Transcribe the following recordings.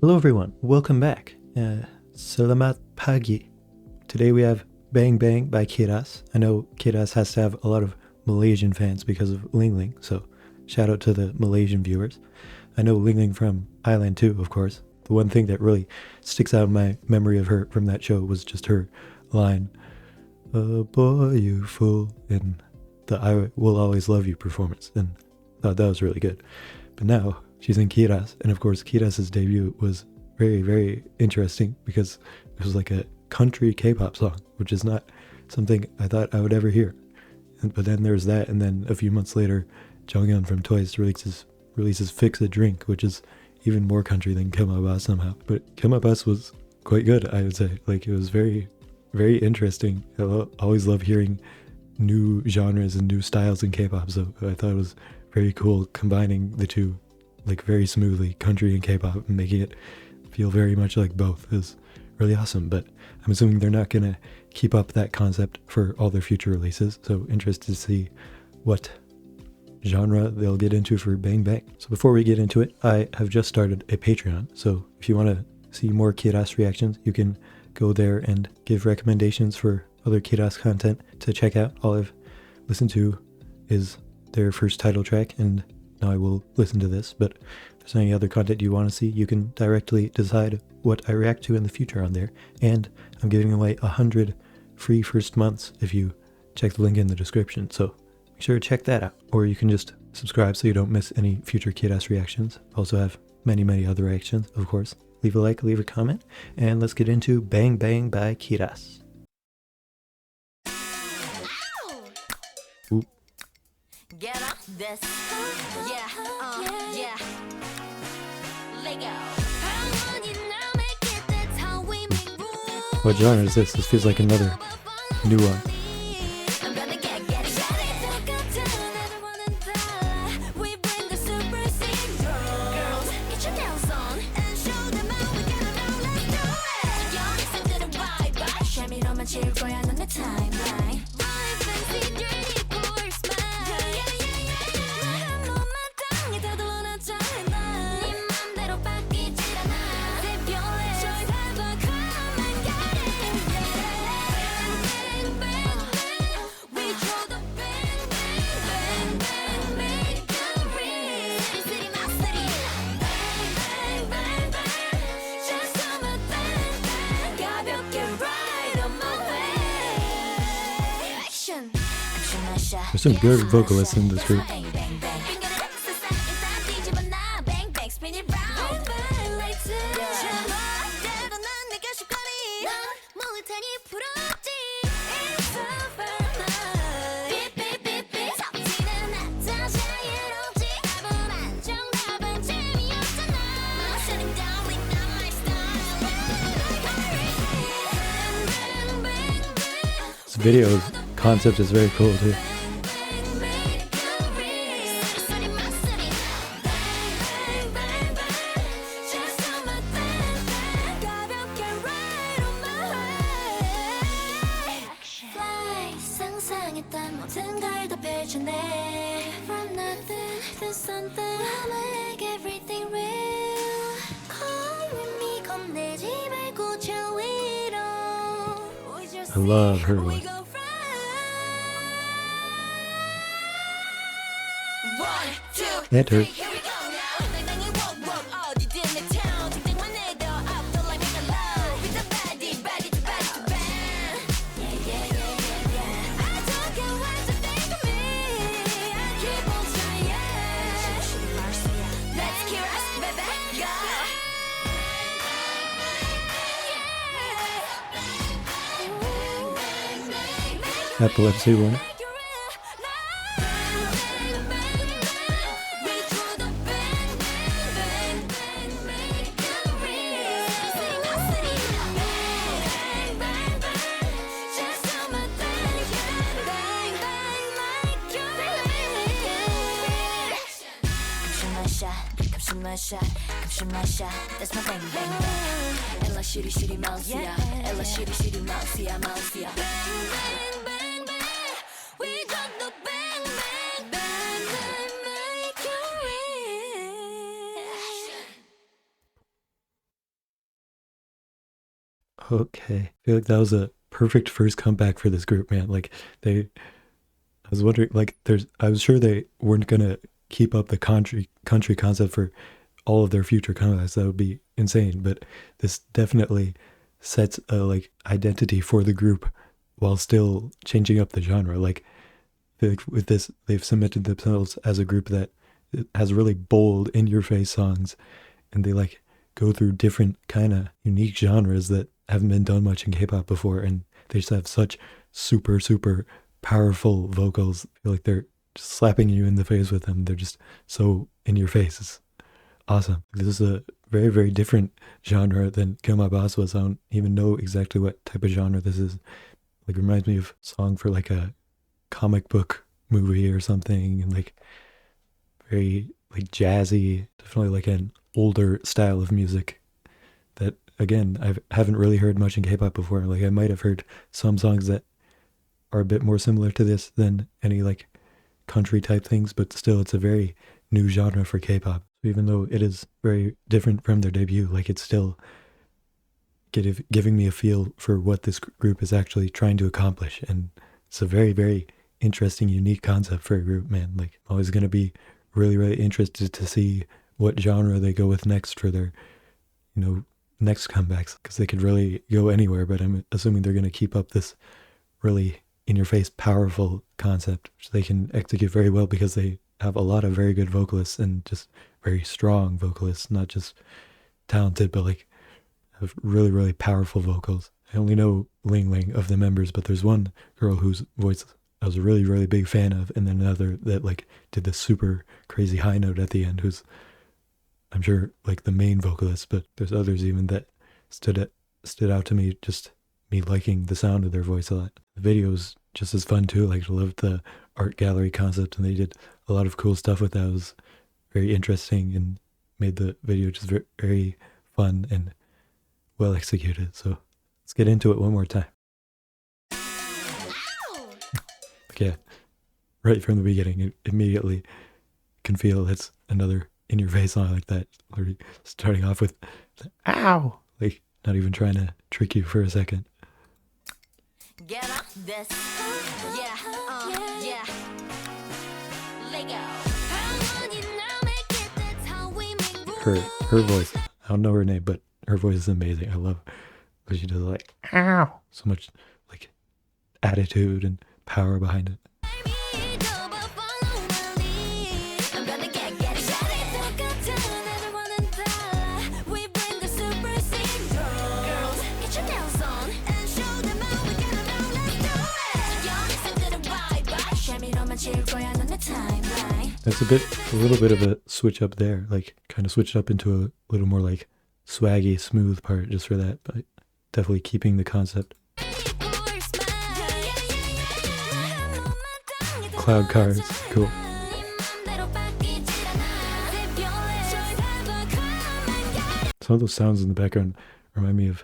Hello everyone, welcome back. Selamat pagi. Today we have Bang Bang by KIIRAS. I know KIIRAS has to have a lot of Malaysian fans because of Ling Ling, so shout out to the Malaysian viewers. I know Ling Ling from Island 2, of course. The one thing that really sticks out in my memory of her from that show was just her line, "Oh boy, you fool," in the "I Will Always Love You" performance, and I thought that was really good. But now she's in KIIRAS, and of course KIIRAS' debut was very, very interesting because it was like a country K-pop song, which is not something I thought I would ever hear. But then there's that, and then a few months later, Jonghyun from Twice releases Fix a Drink, which is even more country than Kpop somehow. But Kpop was quite good, I would say. Like, it was very, very interesting. I always love hearing new genres and new styles in K-pop, so I thought it was very cool combining the two, like, very smoothly, country and K-pop, and making it feel very much like both. Is really awesome. But I'm assuming they're not gonna keep up that concept for all their future releases, so interested to see what genre they'll get into for Bang Bang. So before we get into it, I have just started a Patreon, so if you want to see more KIIRAS reactions, you can go there and give recommendations for other KIIRAS content to check out. All I've listened to is their first title track, and now I will listen to this. But if there's any other content you want to see, you can directly decide what I react to in the future on there. And I'm giving away 100 free first months if you check the link in the description, so make sure to check that out. Or you can just subscribe so you don't miss any future KIIRAS reactions. Also have many, many other reactions, of course. Leave a like, leave a comment, and let's get into Bang Bang by KIIRAS. Ooh. Get up this. Yeah, yeah. Lego. What genre is this? This feels like another new one. There's some good vocalists in this group. This video concept is very cool too. I love her voice. And her. Epilepsy one. That's my bang bang bang. Ella shitty shitty mouse, yeah. Ella shitty shitty mouse, yeah. Bang bang bang. Okay. I feel like that was a perfect first comeback for this group, man. Like I was wondering, like, I was sure they weren't gonna keep up the country concept for all of their future comebacks. That would be insane. But this definitely sets a like identity for the group while still changing up the genre. Like, I feel like with this, they've cemented themselves as a group that has really bold, in-your-face songs, and they like go through different kind of unique genres that haven't been done much in K-pop before, and they just have such super powerful vocals. I feel like they're just slapping you in the face with them. They're just so in your face. It's awesome. This is a very different genre than Kill My Boss was. I don't even know exactly what type of genre this is. Like, it reminds me of a song for like a comic book movie or something, and like very like jazzy, definitely like an older style of music that again haven't really heard much in K-pop before. Like, I might have heard some songs that are a bit more similar to this than any like country type things, but still it's a very new genre for K-pop. Even though it is very different from their debut, like, it's still giving me a feel for what this group is actually trying to accomplish. And it's a very interesting, unique concept for a group, man. Like, I'm always going to be really interested to see what genre they go with next for their, next comebacks, because they could really go anywhere, but I'm assuming they're going to keep up this really in-your-face, powerful concept, which they can execute very well because they have a lot of very good vocalists and just very strong vocalists, not just talented, but like have really powerful vocals. I only know Ling Ling of the members, but there's one girl whose voice I was a really big fan of, and then another that like did the super crazy high note at the end, who's I'm sure like the main vocalist, but there's others even that stood out to me, just me liking the sound of their voice a lot. The video's just as fun too. Like, I loved the art gallery concept, and they did a lot of cool stuff with that. It was very interesting and made the video just very fun and well executed. So let's get into it one more time. Yeah, right from the beginning, you immediately can feel it's another in-your-face song like that. Already starting off with the, ow, like not even trying to trick you for a second. Get up this. Yeah, yeah. Lego. Her voice, I don't know her name, but her voice is amazing. I love what she does, like, ow, so much like attitude and power behind it. That's a little bit of a switch up there, like kind of switched up into a little more like swaggy, smooth part just for that, but definitely keeping the concept. Cloud cars, cool. Some of those sounds in the background remind me of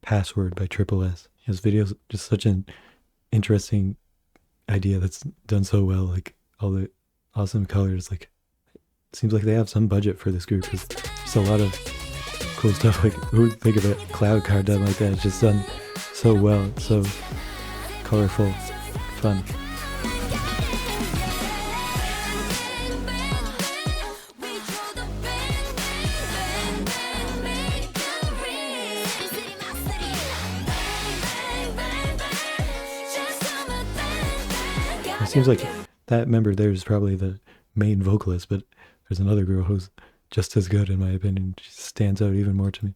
Password by Triple S. His video's just such an interesting idea that's done so well, like all the awesome colors. Like, it seems like they have some budget for this group, because there's a lot of cool stuff. Like, who would think of a cloud car done like that? It's just done so well, so colorful, fun. It seems like that member there is probably the main vocalist, but there's another girl who's just as good, in my opinion. She stands out even more to me.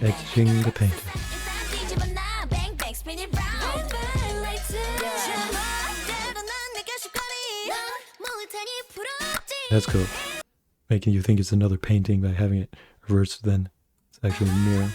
Etching the painter. That's cool. Making you think it's another painting by having it reversed, then it's actually a mirror.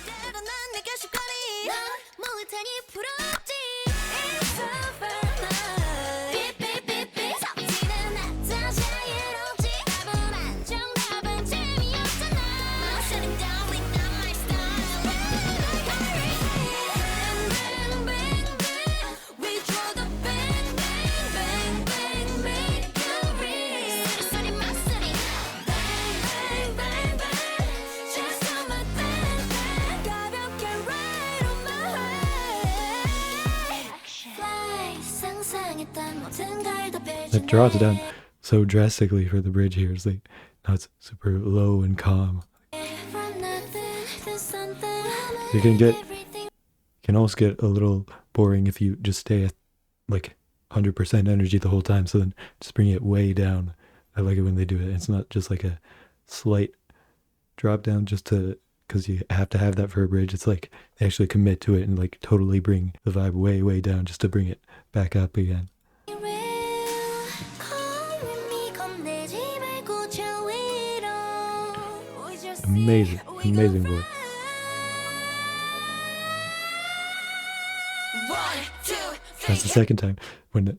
It drops down so drastically for the bridge here. It's like now it's super low and calm. You can almost get a little boring if you just stay at like 100% energy the whole time. So then just bring it way down. I like it when they do it. It's not just like a slight drop down just to, because you have to have that for a bridge. It's like they actually commit to it and like totally bring the vibe way, way down just to bring it back up again. Amazing, amazing voice. That's the second time when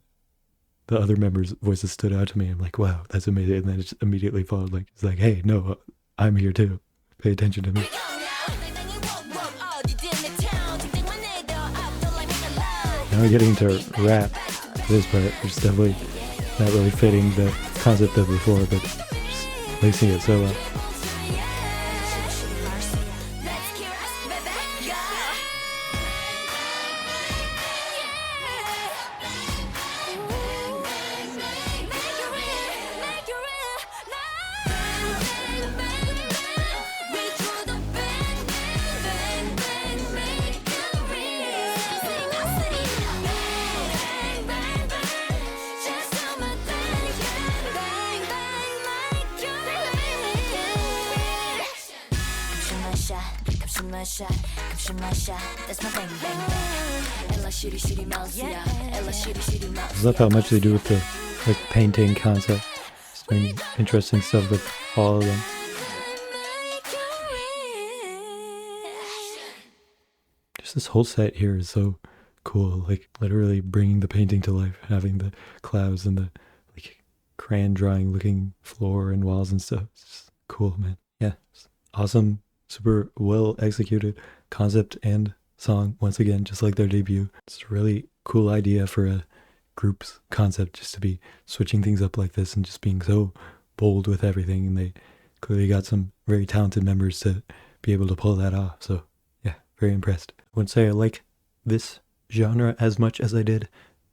the other members' voices stood out to me. I'm like, wow, that's amazing. And then it just immediately followed, like, it's like, hey, no, I'm here too. Pay attention to me. Now we're getting into rap. This part, which is definitely not really fitting the concept of before, but just lacing it so well. I love how much they do with the like painting concept. Just doing interesting stuff with all of them. Just this whole set here is so cool. Like literally bringing the painting to life, having the clouds and the like crayon drawing looking floor and walls and stuff. It's just cool, man. Yeah, awesome, super well executed concept and song once again, just like their debut. It's a really cool idea for a group's concept, just to be switching things up like this and just being so bold with everything. And they clearly got some very talented members to be able to pull that off. So yeah, very impressed. I wouldn't say I like this genre as much as I did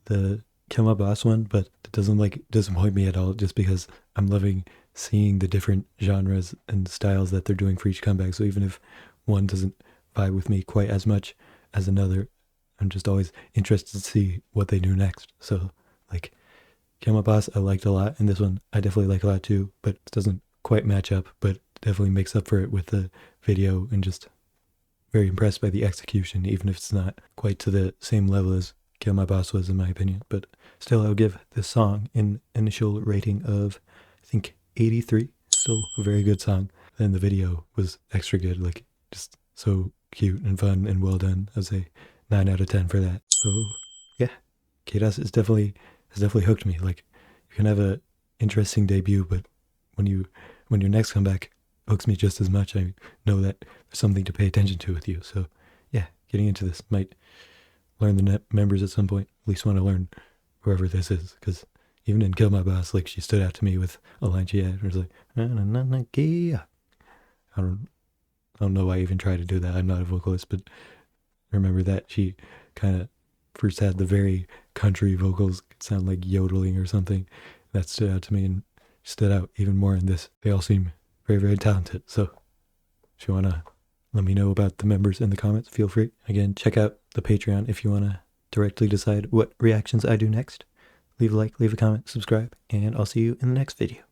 the Kill My Boss one, but it doesn't like disappoint me at all, just because I'm loving seeing the different genres and styles that they're doing for each comeback. So even if one doesn't vibe with me quite as much as another, I'm just always interested to see what they do next. So like Kill My Boss I liked a lot, and this one I definitely like a lot too, but it doesn't quite match up, but definitely makes up for it with the video, and just very impressed by the execution, even if it's not quite to the same level as Kill My Boss was in my opinion. But still, I'll give this song an initial rating of I think 83. Still a very good song. And the video was extra good, like just so cute and fun and well done. I'd say 9 out of 10 for that. So yeah, KIIRAS has definitely hooked me. Like you can have a interesting debut, but when your next comeback hooks me just as much, I know that there's something to pay attention to with you. So yeah, getting into this, might learn the members at some point. At least want to learn whoever this is, because even in Kill My Boss, like she stood out to me with a line she had. It was like, I don't know why I even try to do that. I'm not a vocalist, but I remember that she kind of first had the very country vocals, could sound like yodeling or something. That stood out to me, and stood out even more in this. They all seem very, very talented. So if you want to let me know about the members in the comments, feel free. Again, check out the Patreon if you want to directly decide what reactions I do next. Leave a like, leave a comment, subscribe, and I'll see you in the next video.